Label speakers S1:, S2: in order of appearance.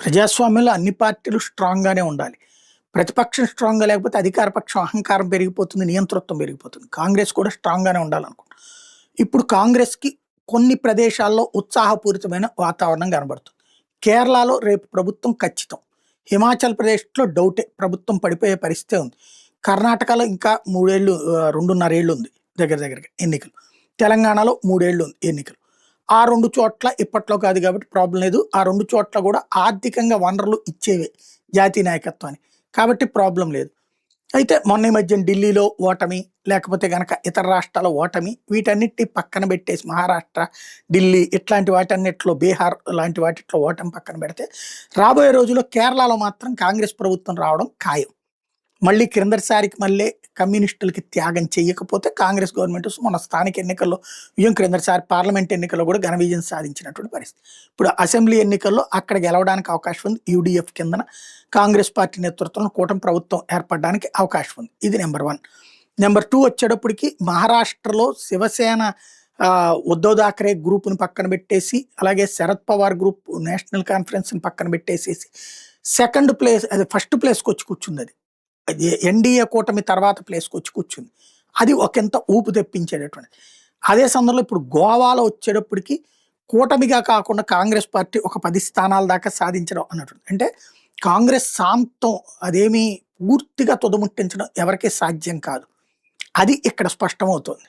S1: ప్రజాస్వామ్యంలో అన్ని పార్టీలు స్ట్రాంగ్‌గానే ఉండాలి. ప్రతిపక్షం స్ట్రాంగ్‌గా లేకపోతే అధికార పక్షం అహంకారం పెరిగిపోతుంది, నియంతృత్వం పెరిగిపోతుంది. కాంగ్రెస్ కూడా స్ట్రాంగ్‌గానే ఉండాలనుకుంటా. ఇప్పుడు కాంగ్రెస్‌కి కొన్ని ప్రదేశాల్లో ఉత్సాహపూరితమైన వాతావరణం కనబడుతుంది. కేరళలో రేపు ప్రభుత్వం ఖచ్చితం. హిమాచల్ ప్రదేశ్‌లో డౌటే. ప్రభుత్వం పడిపోయే పరిస్థితే ఉంది. కర్ణాటకలో ఇంకా 3 ఏళ్ళు 2.5 ఏళ్ళు ఉంది దగ్గర దగ్గరగా ఎన్నికలు. తెలంగాణలో 3 ఏళ్ళు ఉంది ఎన్నికలు. ఆ 2 చోట్ల ఇప్పట్లో కాదు కాబట్టి ప్రాబ్లమ్ లేదు. ఆ 2 చోట్ల కూడా ఆర్థికంగా వనరులు ఇచ్చేవే జాతీయ నాయకత్వానికి. కాబట్టి ప్రాబ్లమ్ లేదు. అయితే మొన్న ఈ మధ్యన ఢిల్లీలో ఓటమి, లేకపోతే గనక ఇతర రాష్ట్రాల ఓటమి వీటన్నిటిని పక్కన పెట్టేసి మహారాష్ట్ర, ఢిల్లీ ఇట్లాంటి వాటన్నిటిలో బీహార్ లాంటి వాటిట్లో ఓటమి పక్కన పెడితే రాబోయే రోజుల్లో కేరళలో మాత్రం కాంగ్రెస్ ప్రభుత్వం రావడం ఖాయం. మళ్ళీ క్రిందటిసారికి మళ్ళీ కమ్యూనిస్టులకి త్యాగం చేయకపోతే కాంగ్రెస్ గవర్నమెంట్ మన స్థానిక ఎన్నికల్లో విజయం క్రిందటిసారి పార్లమెంట్ ఎన్నికల్లో కూడా ఘన విజయం సాధించినటువంటి పరిస్థితి. ఇప్పుడు అసెంబ్లీ ఎన్నికల్లో అక్కడ గెలవడానికి అవకాశం ఉంది. యూడీఎఫ్ కిందన కాంగ్రెస్ పార్టీ నేతృత్వంలో కూటమి ప్రభుత్వం ఏర్పడడానికి అవకాశం ఉంది. ఇది నెంబర్ 1. నెంబర్ 2 వచ్చేటప్పటికి మహారాష్ట్రలో శివసేన ఉద్ధవ్ థాకరే గ్రూప్ని పక్కన పెట్టేసి, అలాగే శరద్ పవార్ గ్రూప్ నేషనల్ కాన్ఫరెన్స్ని పక్కన పెట్టేసేసి సెకండ్ ప్లేస్ అది ఫస్ట్ ప్లేస్కి వచ్చి కూర్చుంది. అది ఎన్డీఏ కూటమి తర్వాత ప్లేస్కి వచ్చి కూర్చుంది. అది ఒకంత ఊపు తెప్పించేటటువంటిది. అదే సందర్భంలో ఇప్పుడు గోవాలో వచ్చేటప్పటికి కూటమిగా కాకుండా కాంగ్రెస్ పార్టీ ఒక 10 స్థానాల దాకా సాధించడం అన్నట్టు. అంటే కాంగ్రెస్ సాంతం అదేమీ పూర్తిగా తుదముట్టించడం ఎవరికీ సాధ్యం కాదు. అది ఇక్కడ స్పష్టమవుతోంది.